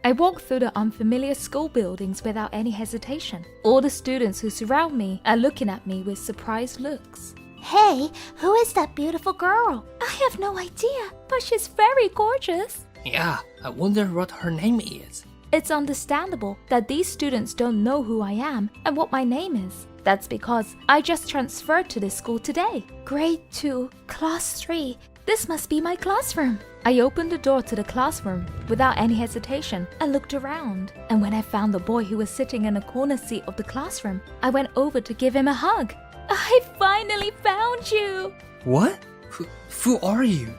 I walk through the unfamiliar school buildings without any hesitation. All the students who surround me are looking at me with surprised looks. Hey, who is that beautiful girl? I have no idea, but she's very gorgeous. Yeah, I wonder what her name is. It's understandable that these students don't know who I am and what my name is. That's because I just transferred to this school today. Grade 2, Class 3. This must be my classroom. I opened the door to the classroom without any hesitation and looked around. And when I found the boy who was sitting in a corner seat of the classroom, I went over to give him a hug. I finally found you! What? Who are you?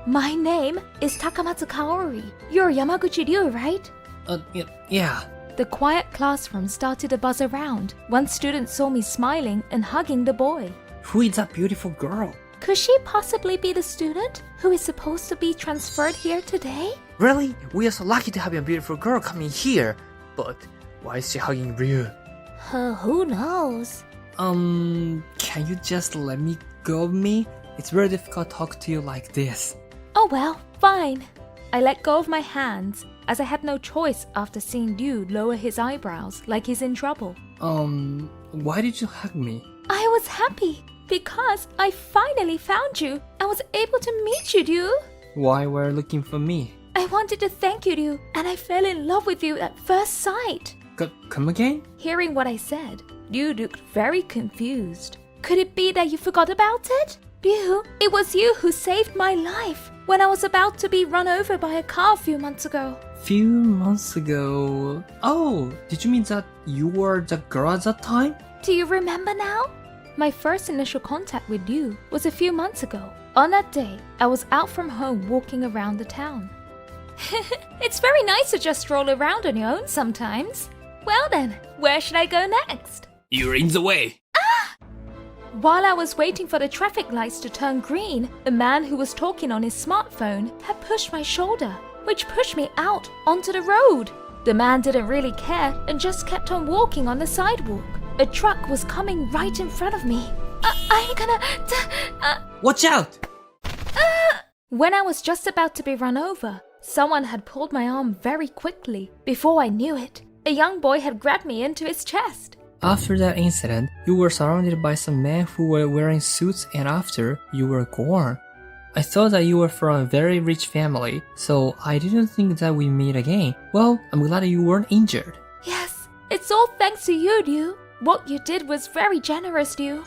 My name is Takamatsu Kaori. You're Yamaguchi Ryu, right? Yeah. The quiet classroom started to buzz around. One student saw me smiling and hugging the boy. Who is that beautiful girl? Could she possibly be the student who is supposed to be transferred here today? Really? We are so lucky to have a beautiful girl coming here. But why is she hugging Ryu? Who knows? Can you just let me go of me? It's very difficult to talk to you like this. Oh well, fine. I let go of my hands as I had no choice after seeing Ryu lower his eyebrows like he's in trouble. Why did you hug me? I was happy because I finally found you and was able to meet you, Ryu. Why were you looking for me? I wanted to thank you, Ryu, and I fell in love with you at first sight. Come again? Hearing what I said, Ryu looked very confused. Could it be that you forgot about it? Ryu, it was you who saved my life when I was about to be run over by a car a few months ago. Few months ago. Oh, did you mean that you were the girl at that time? Do you remember now? My first initial contact with you was a few months ago. On that day, I was out from home walking around the town. It's very nice to just stroll around on your own sometimes. Well then, where should I go next? You're in the way. While I was waiting for the traffic lights to turn green, a man who was talking on his smartphone had pushed my shoulder, which pushed me out onto the road. The man didn't really care and just kept on walking on the sidewalk. A truck was coming right in front of me. I'm gonna... Watch out! When I was just about to be run over, someone had pulled my arm very quickly. Before I knew it, a young boy had grabbed me into his chest. After that incident, you were surrounded by some men who were wearing suits, and after, you were gone. I thought that you were from a very rich family, so I didn't think that we'd meet again. Well, I'm glad you weren't injured. Yes, it's all thanks to you, Ryu. What you did was very generous, Ryu.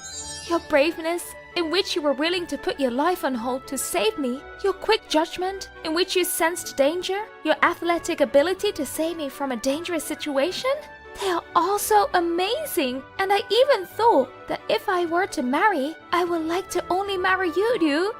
Your braveness, in which you were willing to put your life on hold to save me, your quick judgment, in which you sensed danger, your athletic ability to save me from a dangerous situation, they are all so amazing. And I even thought that if I were to marry, I would like to only marry you, Ryu.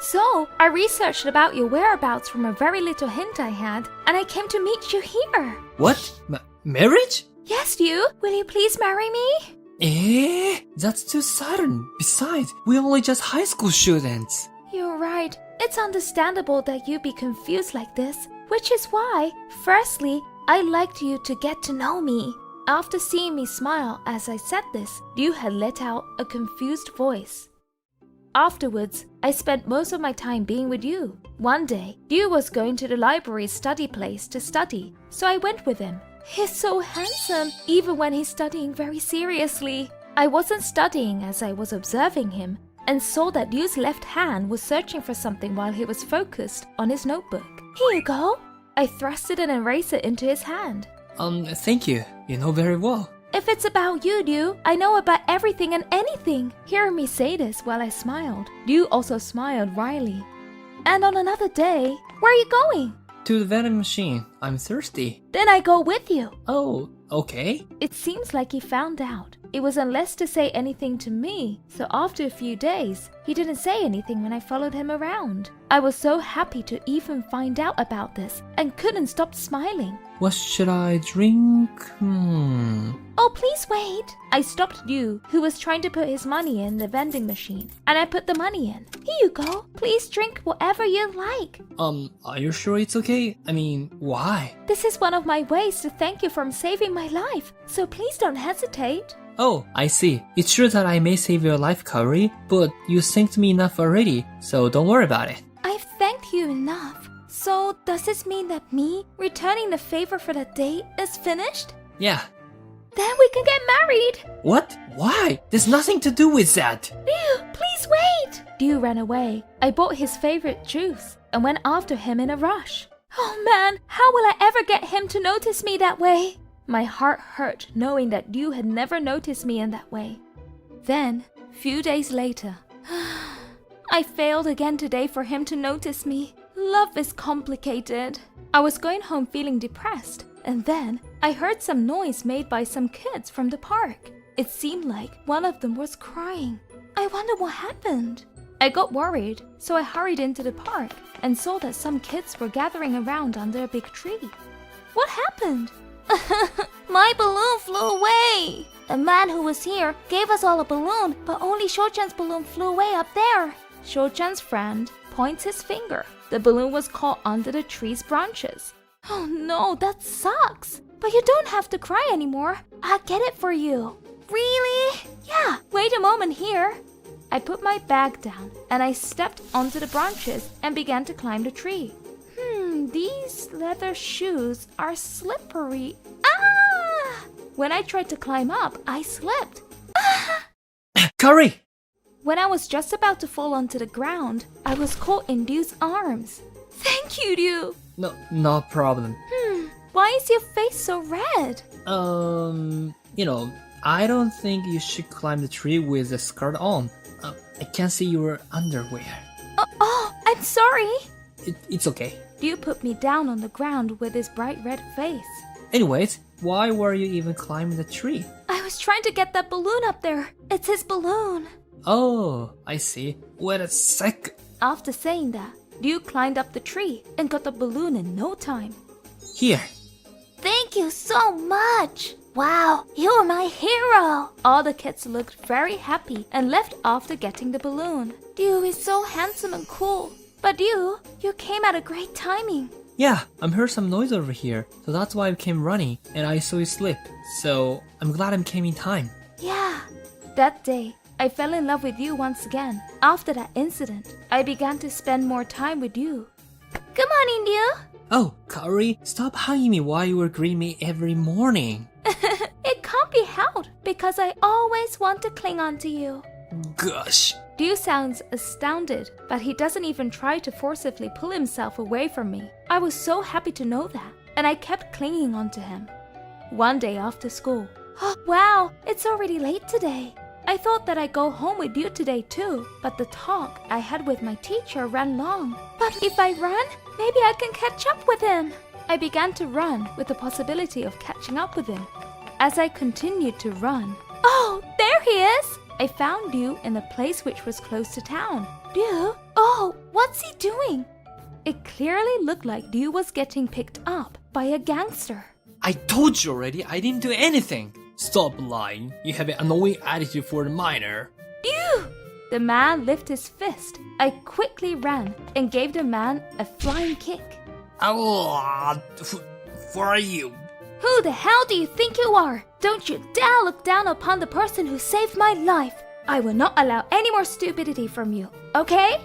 So, I researched about your whereabouts from a very little hint I had, and I came to meet you here. What? Marriage? Yes, Ryu, will you please marry me? That's too sudden. Besides, we're only just high school students. You're right. It's understandable that you be confused like this, which is why, firstly, I liked you to get to know me. After seeing me smile as I said this, Ryu had let out a confused voice. Afterwards, I spent most of my time being with you. One day, Ryu was going to the library's study place to study, so I went with him. He's so handsome, even when he's studying very seriously. I wasn't studying as I was observing him, and saw that Ryu's left hand was searching for something while he was focused on his notebook. Here you go. I thrusted an eraser into his hand. Thank you. You know very well. If it's about you, Ryu, I know about everything and anything. Hearing me say this while I smiled, Ryu also smiled wryly. And on another day, where are you going? To the vending machine. I'm thirsty. Then I go with you. Oh, okay. It seems like he found out. It was unless to say anything to me, so after a few days, he didn't say anything when I followed him around. I was so happy to even find out about this and couldn't stop smiling. What should I drink? Oh, please wait. I stopped Ryu, who was trying to put his money in the vending machine, and I put the money in. Here you go. Please drink whatever you like. Are you sure it's okay? I mean, why? This is one of my ways to thank you for saving my life, so please don't hesitate. Oh, I see. It's true that I may save your life, Kaori, but you thanked me enough already, so don't worry about it. I've thanked you enough. So, does this mean that me returning the favor for the date is finished? Yeah. Then we can get married! What? Why? There's nothing to do with that. Ryu, please wait! Ryu ran away. I bought his favorite juice and went after him in a rush. Oh man, how will I ever get him to notice me that way? My heart hurt knowing that Ryu had never noticed me in that way. Then, few days later, I failed again today for him to notice me. Love is complicated. I was going home feeling depressed, and then I heard some noise made by some kids from the park. It seemed like one of them was crying. I wonder what happened. I got worried, so I hurried into the park and saw that some kids were gathering around under a big tree. What happened? My balloon flew away! The man who was here gave us all a balloon, but only Shou-chan's balloon flew away up there. Shou-chan's friend points his finger. The balloon was caught under the tree's branches. Oh no, that sucks! But you don't have to cry anymore. I'll get it for you. Really? Yeah, wait a moment here. I put my bag down and I stepped onto the branches and began to climb the tree. These leather shoes are slippery. Ah! When I tried to climb up, I slipped. Ah! Curry! When I was just about to fall onto the ground, I was caught in Ryu's arms. Thank you, Ryu. No problem. Why is your face so red? I don't think you should climb the tree with a skirt on. I can't see your underwear. Oh, I'm sorry. It's okay. Ryu put me down on the ground with his bright red face. Anyways, why were you even climbing the tree? I was trying to get that balloon up there. It's his balloon. Oh, I see. Wait a sec. After saying that, Ryu climbed up the tree and got the balloon in no time. Here. Thank you so much. Wow, you are my hero. All the kids looked very happy and left after getting the balloon. Ryu is so handsome and cool. But you came at a great timing. Yeah, I heard some noise over here, so that's why I came running, and I saw you slip. So, I'm glad I came in time. Yeah. That day, I fell in love with you once again. After that incident, I began to spend more time with you. Good morning, Ryu. Oh, Kaori, stop hugging me while you were greeting me every morning. It can't be helped because I always want to cling on to you. Gosh. Ryu sounds astounded, but he doesn't even try to forcibly pull himself away from me. I was so happy to know that, and I kept clinging onto him. One day after school, oh wow, it's already late today. I thought that I'd go home with you today too, but the talk I had with my teacher ran long. But if I run, maybe I can catch up with him. I began to run with the possibility of catching up with him. As I continued to run, oh, there he is! I found Ryu in a place which was close to town. Ryu? Oh, what's he doing? It clearly looked like Ryu was getting picked up by a gangster. I told you already, I didn't do anything. Stop lying. You have an annoying attitude for the minor. Ryu! The man lifted his fist. I quickly ran and gave the man a flying kick. Who are you? Who the hell do you think you are? Don't you dare look down upon the person who saved my life. I will not allow any more stupidity from you, okay?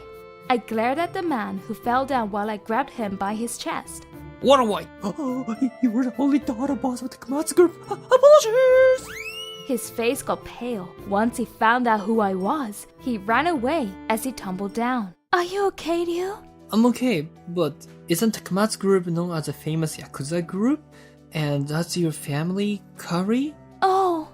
I glared at the man who fell down while I grabbed him by his chest. What am I? Oh, you were the only daughter boss of the Komatsu group. Apologies! His face got pale. Once he found out who I was, he ran away as he tumbled down. Are you okay, Ryu? I'm okay, but isn't the Komatsu group known as a famous yakuza group? And that's your family, Kari? Oh,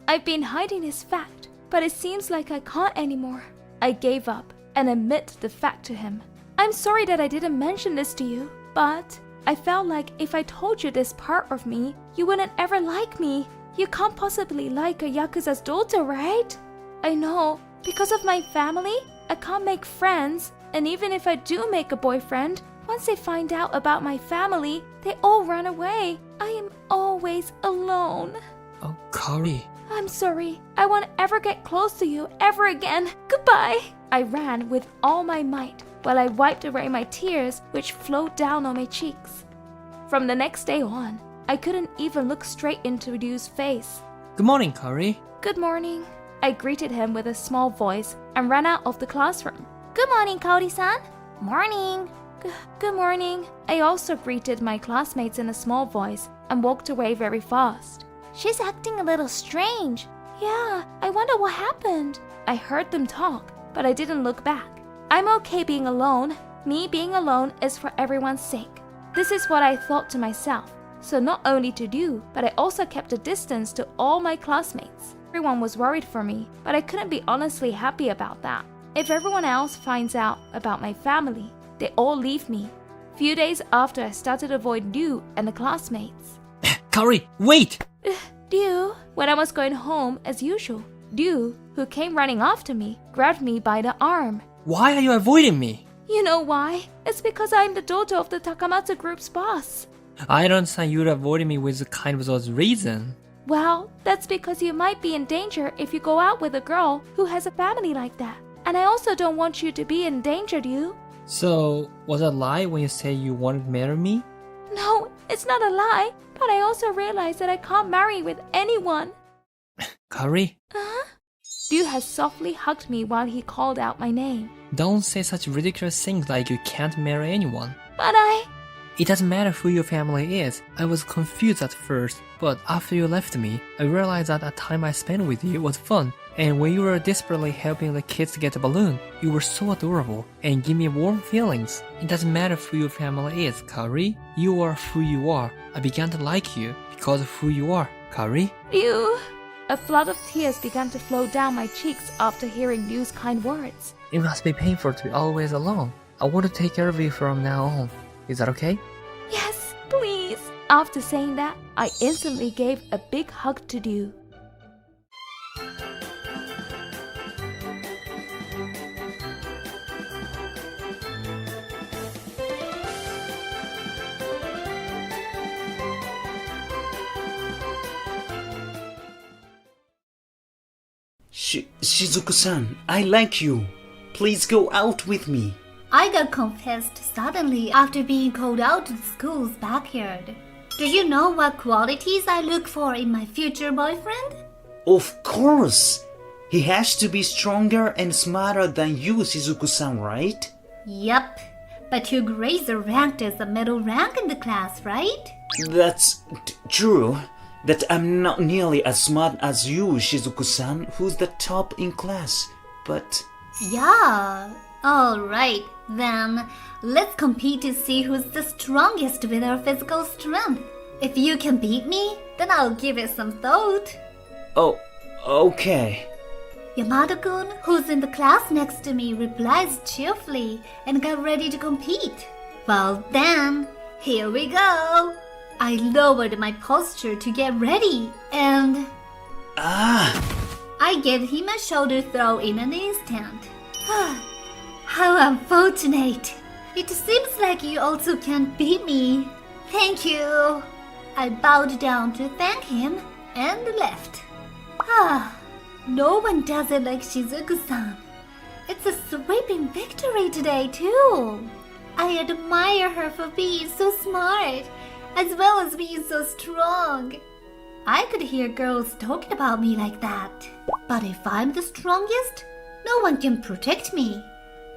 I've been hiding this fact, but it seems like I can't anymore. I gave up and admit the fact to him. I'm sorry that I didn't mention this to you, but I felt like if I told you this part of me, you wouldn't ever like me. You can't possibly like a yakuza's daughter, right? I know, because of my family, I can't make friends, and even if I do make a boyfriend, once they find out about my family, they all run away. I am always alone. Oh, Kari. I'm sorry. I won't ever get close to you ever again. Goodbye. I ran with all my might while I wiped away my tears which flowed down on my cheeks. From the next day on, I couldn't even look straight into Ryu's face. Good morning, Kari. Good morning. I greeted him with a small voice and ran out of the classroom. Good morning, Kaori-san. Morning. Good morning. I also greeted my classmates in a small voice and walked away very fast. She's acting a little strange. Yeah, I wonder what happened. I heard them talk, but I didn't look back. I'm okay being alone. Me being alone is for everyone's sake. This is what I thought to myself. So not only to do, but I also kept a distance to all my classmates. Everyone was worried for me, but I couldn't be honestly happy about that. If everyone else finds out about my family, they all leave me. Few days after I started to avoid Liu and the classmates. Kaori, wait! Liu, when I was going home as usual, Liu, who came running after me, grabbed me by the arm. Why are you avoiding me? You know why? It's because I'm the daughter of the Takamatsu group's boss. I don't understand you avoiding me with kind of those reason. Well, that's because you might be in danger if you go out with a girl who has a family like that. And I also don't want you to be in danger, Liu. So, was it a lie when you said you wanted to marry me? No, it's not a lie, but I also realized that I can't marry with anyone. Kaori, Liu has softly hugged me while he called out my name. don't say such ridiculous things like you can't marry anyone. But It doesn't matter who your family is. I was confused at first, but after you left me, I realized that the time I spent with you was fun. And when you were desperately helping the kids to get a balloon, you were so adorable and give me warm feelings. It doesn't matter who your family is, Kaori. You are who you are. I began to like you because of who you are, Kaori. Liu... A flood of tears began to flow down my cheeks after hearing Liu's kind words. It must be painful to be always alone. I want to take care of you from now on. Is that okay? Yes, please. After saying that, I instantly gave a big hug to Liu. Shizuku-san, I like you. Please go out with me. I got confessed suddenly after being called out to the school's backyard. Do you know what qualities I look for in my future boyfriend? Of course. He has to be stronger and smarter than you, Shizuku-san, right? Yup. But your grades are ranked as the middle rank in the class, right? That's true. That I'm not nearly as smart as you, Shizuku-san, who's the top in class. But... Yeah. Alright, then let's compete to see who's the strongest with our physical strength. If you can beat me, then I'll give it some thought. Oh, okay. Yamato-kun, who's in the class next to me, replies cheerfully and got ready to compete. Well then, here we go. I lowered my posture to get ready and... I gave him a shoulder throw in an instant. How unfortunate. It seems like you also can't beat me. Thank you. I bowed down to thank him and left. No one does it like Shizuku-san. It's a sweeping victory today too. I admire her for being so smart, as well as being so strong. I could hear girls talking about me like that. But if I'm the strongest, no one can protect me.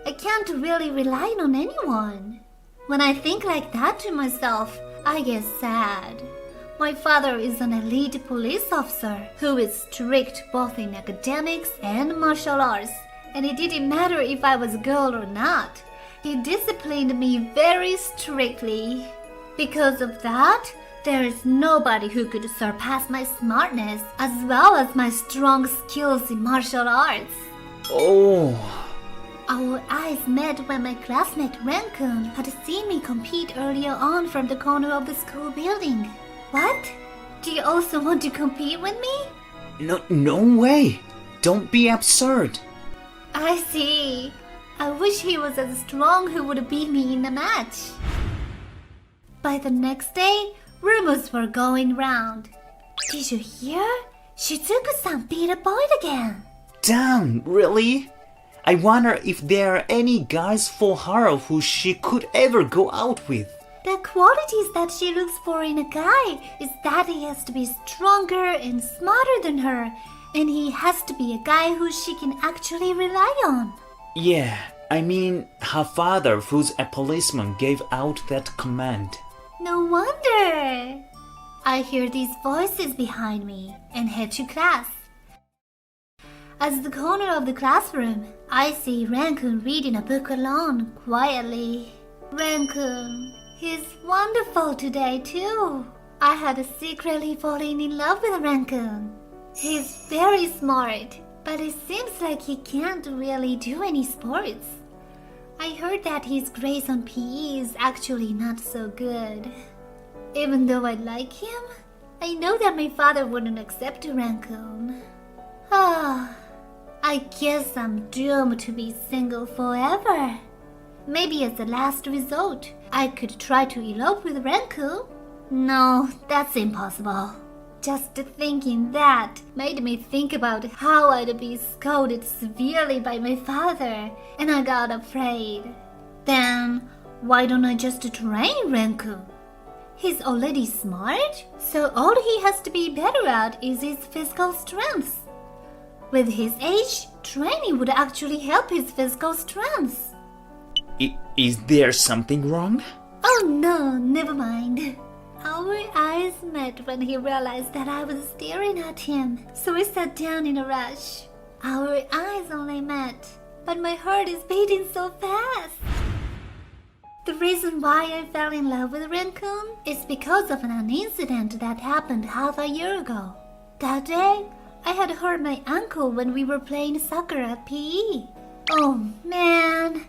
I can't really rely on anyone. When I think like that to myself, I get sad. My father is an elite police officer who is strict both in academics and martial arts, and it didn't matter if I was a girl or not. He disciplined me very strictly. Because of that, there is nobody who could surpass my smartness as well as my strong skills in martial arts. Oh... Our eyes met when my classmate Ren-kun had seen me compete earlier on from the corner of the school building. What? Do you also want to compete with me? No way. Don't be absurd. I see. I wish he was as strong who would beat me in a match. By the next day, rumors were going round. Did you hear? Shizuku-san beat a boy again. Damn, really? I wonder if there are any guys for her who she could ever go out with. The qualities that she looks for in a guy is that he has to be stronger and smarter than her, and he has to be a guy who she can actually rely on. Yeah, I mean, her father, who's a policeman, gave out that command. No wonder. I hear these voices behind me and head to class. At the corner of the classroom, I see Rankun reading a book alone, quietly. Rankun, he's wonderful today too. I had secretly fallen in love with Rankun. He's very smart, but it seems like he can't really do any sports. I heard that his grades on PE is actually not so good. Even though I like him, I know that my father wouldn't accept Rankun. I guess I'm doomed to be single forever. Maybe as a last resort, I could try to elope with Rankun. No, that's impossible. Just thinking that made me think about how I'd be scolded severely by my father, and I got afraid. Then, why don't I just train Rankun? He's already smart, so all he has to be better at is his physical strength. With his age, training would actually help his physical strength. Is there something wrong? Oh no, never mind. Our eyes met when he realized that I was staring at him, so we sat down in a rush. Our eyes only met, but my heart is beating so fast. The reason why I fell in love with Rankun is because of an incident that happened half a year ago. That day, I had hurt my ankle when we were playing soccer at PE. Oh man,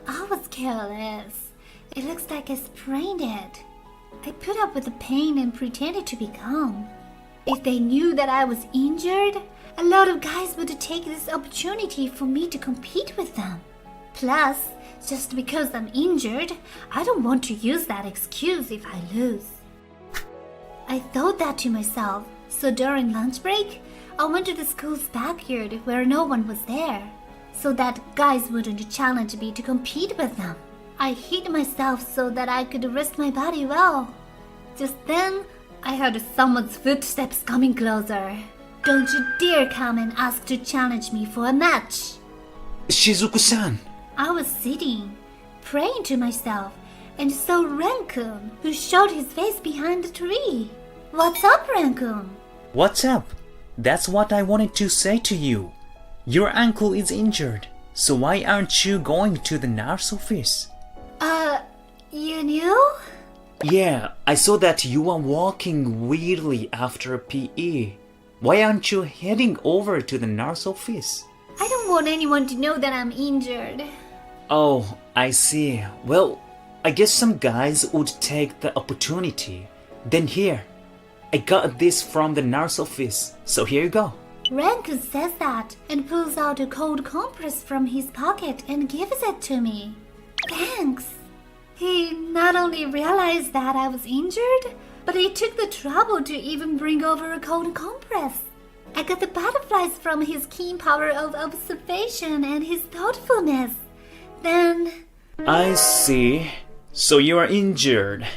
I was careless. It looks like I sprained it. I put up with the pain and pretended to be calm. If they knew that I was injured, a lot of guys would take this opportunity for me to compete with them. Plus, just because I'm injured, I don't want to use that excuse if I lose. I thought that to myself, so during lunch break, I went to the school's backyard where no one was there, so that guys wouldn't challenge me to compete with them. I hid myself so that I could rest my body well. Just then, I heard someone's footsteps coming closer. Don't you dare come and ask to challenge me for a match. Shizuku-san! I was sitting, praying to myself, and saw Rankun, who showed his face behind the tree. What's up, Rankun? What's up? That's what I wanted to say to you. Your ankle is injured, so why aren't you going to the nurse office? You knew? Yeah, I saw that you were walking weirdly after PE. Why aren't you heading over to the nurse office? I don't want anyone to know that I'm injured. Oh, I see. Well, I guess some guys would take the opportunity. Then here, I got this from the nurse office, so here you go. Rankun says that and pulls out a cold compress from his pocket and gives it to me. Thanks. He not only realized that I was injured, but he took the trouble to even bring over a cold compress. I got the butterflies from his keen power of observation and his thoughtfulness. Then... I see. So you are injured.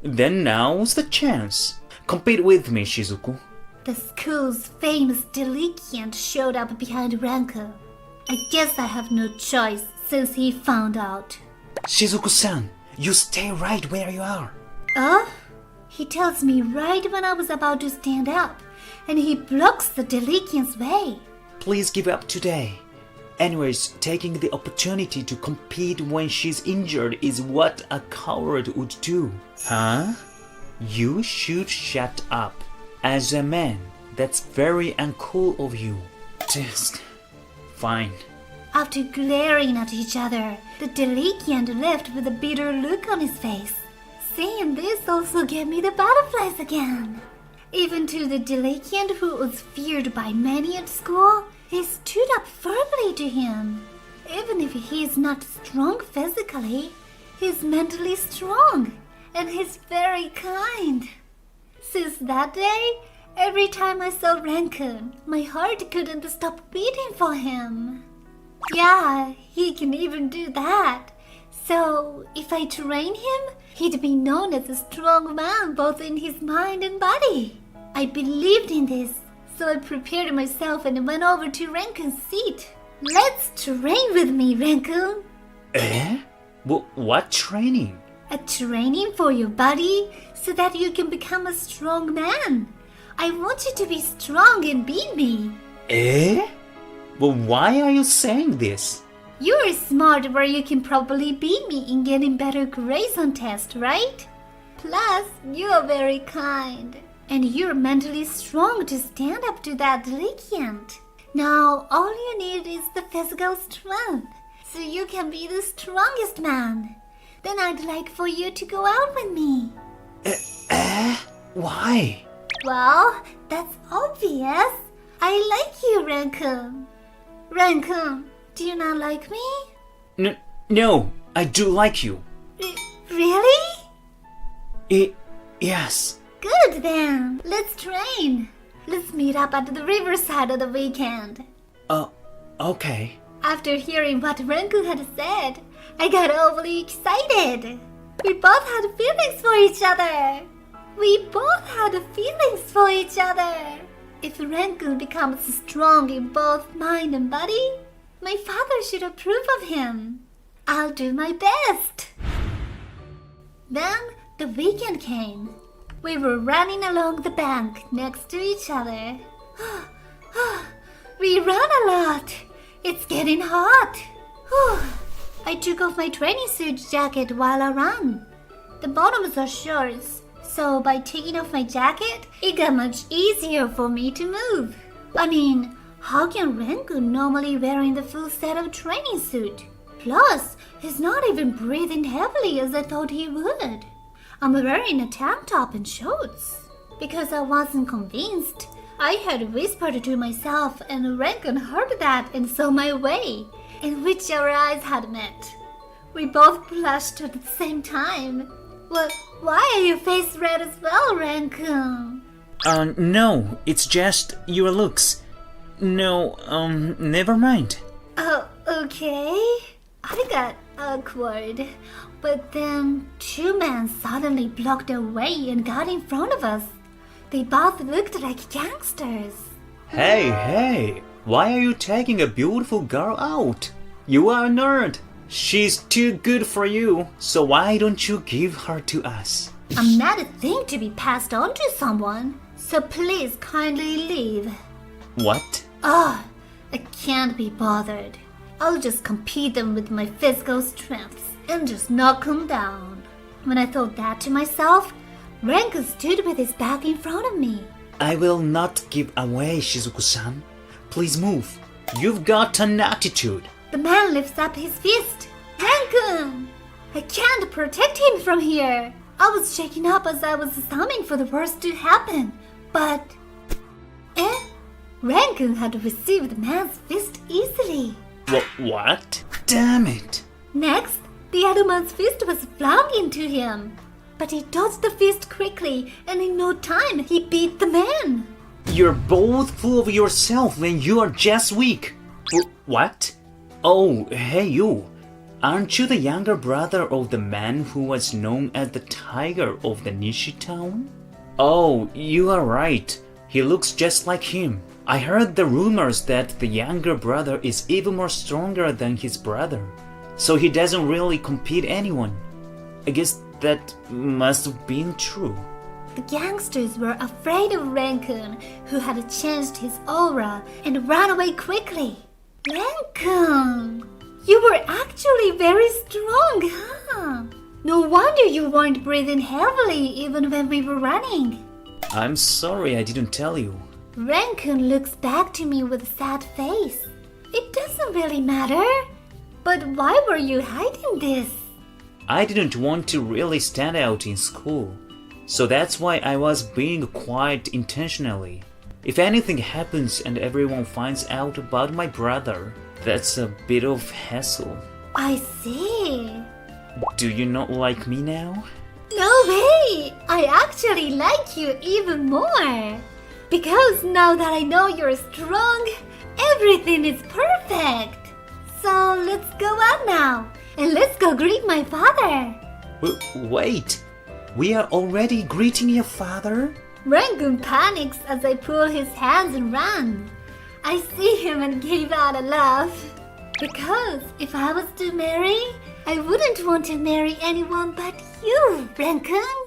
Then now's the chance. Compete with me, Shizuku. The school's famous delinquent showed up behind Rankun. I guess I have no choice since he found out. Shizuku-san, you stay right where you are. He tells me right when I was about to stand up, and he blocks the delinquent's way. Please give up today. Anyways, taking the opportunity to compete when she's injured is what a coward would do. Huh? You should shut up. As a man, that's very uncool of you. Just... fine. After glaring at each other, the delinquent left with a bitter look on his face. Seeing this also gave me the butterflies again. Even to the delinquent who was feared by many at school, he stood up firmly to him. Even if he is not strong physically, he's mentally strong, and he's very kind. Since that day, every time I saw Rankun, my heart couldn't stop beating for him. Yeah, he can even do that. So, if I train him, he'd be known as a strong man both in his mind and body. I believed in this, so I prepared myself and went over to Rankun's seat. Let's train with me, Rankun. Eh? What training? A training for your body so that you can become a strong man. I want you to be strong and beat me. Eh? But why are you saying this? You're smart where you can probably beat me in getting better grades on tests, right? Plus, you're very kind. And you're mentally strong to stand up to that delinquent. Now, all you need is the physical strength, so you can be the strongest man. Then I'd like for you to go out with me. Why? Well, that's obvious. I like you, Rancun. Rancun, do you not like me? No, I do like you. Really? Yes. Good then. Let's train. Let's meet up at the riverside on the weekend. Okay. After hearing what Rancun had said, I got overly excited. We both had feelings for each other. If Rancun becomes strong in both mind and body, my father should approve of him. I'll do my best. Then the weekend came. We were running along the bank next to each other. We run a lot. It's getting hot. I took off my training suit jacket while I ran. The bottoms are shorts, so by taking off my jacket, it got much easier for me to move. I mean, how can Rancun normally wearing the full set of training suit? Plus, he's not even breathing heavily as I thought he would. I'm wearing a tank top and shorts. Because I wasn't convinced, I had whispered to myself and Rancun heard that and saw my way, in which our eyes had met. We both blushed at the same time. Why are your face red as well, Rancun? No, it's just your looks. No, never mind. Oh, okay. I got awkward. But then 2 men suddenly blocked our way and got in front of us. They both looked like gangsters. Hey, why are you taking a beautiful girl out? You are a nerd. She's too good for you, so why don't you give her to us? I'm not a thing to be passed on to someone, so please kindly leave. What? I can't be bothered. I'll just compete them with my physical strengths and just knock them down. When I thought that to myself, Rancun stood with his back in front of me. I will not give away, Shizuku-san. Please move. You've got an attitude. The man lifts up his fist. Rancun! I can't protect him from here. I was shaking up as I was assuming for the worst to happen. But... Rancun had received the man's fist easily. What? Damn it. Next, the other man's fist was flung into him. But he dodged the fist quickly, and in no time he beat the man. You're both full of yourself when you are just weak. What? Oh, hey you. Aren't you the younger brother of the man who was known as the Tiger of the Nishi town? Oh, you are right. He looks just like him. I heard the rumors that the younger brother is even more stronger than his brother. So he doesn't really compete anyone. I guess that must have been true. The gangsters were afraid of Rancun, who had changed his aura and ran away quickly. Rancun, you were actually very strong, huh? No wonder you weren't breathing heavily even when we were running. I'm sorry I didn't tell you. Rancun looks back to me with a sad face. It doesn't really matter. But why were you hiding this? I didn't want to really stand out in school, so that's why I was being quiet intentionally. If anything happens and everyone finds out about my brother, that's a bit of hassle. I see. Do you not like me now? No way! I actually like you even more. Because now that I know you're strong, everything is perfect. So let's go out now. And let's go greet my father. Wait, we are already greeting your father? Rancun panics as I pull his hands and run. I see him and give out a laugh. Because if I was to marry, I wouldn't want to marry anyone but you, Rankun.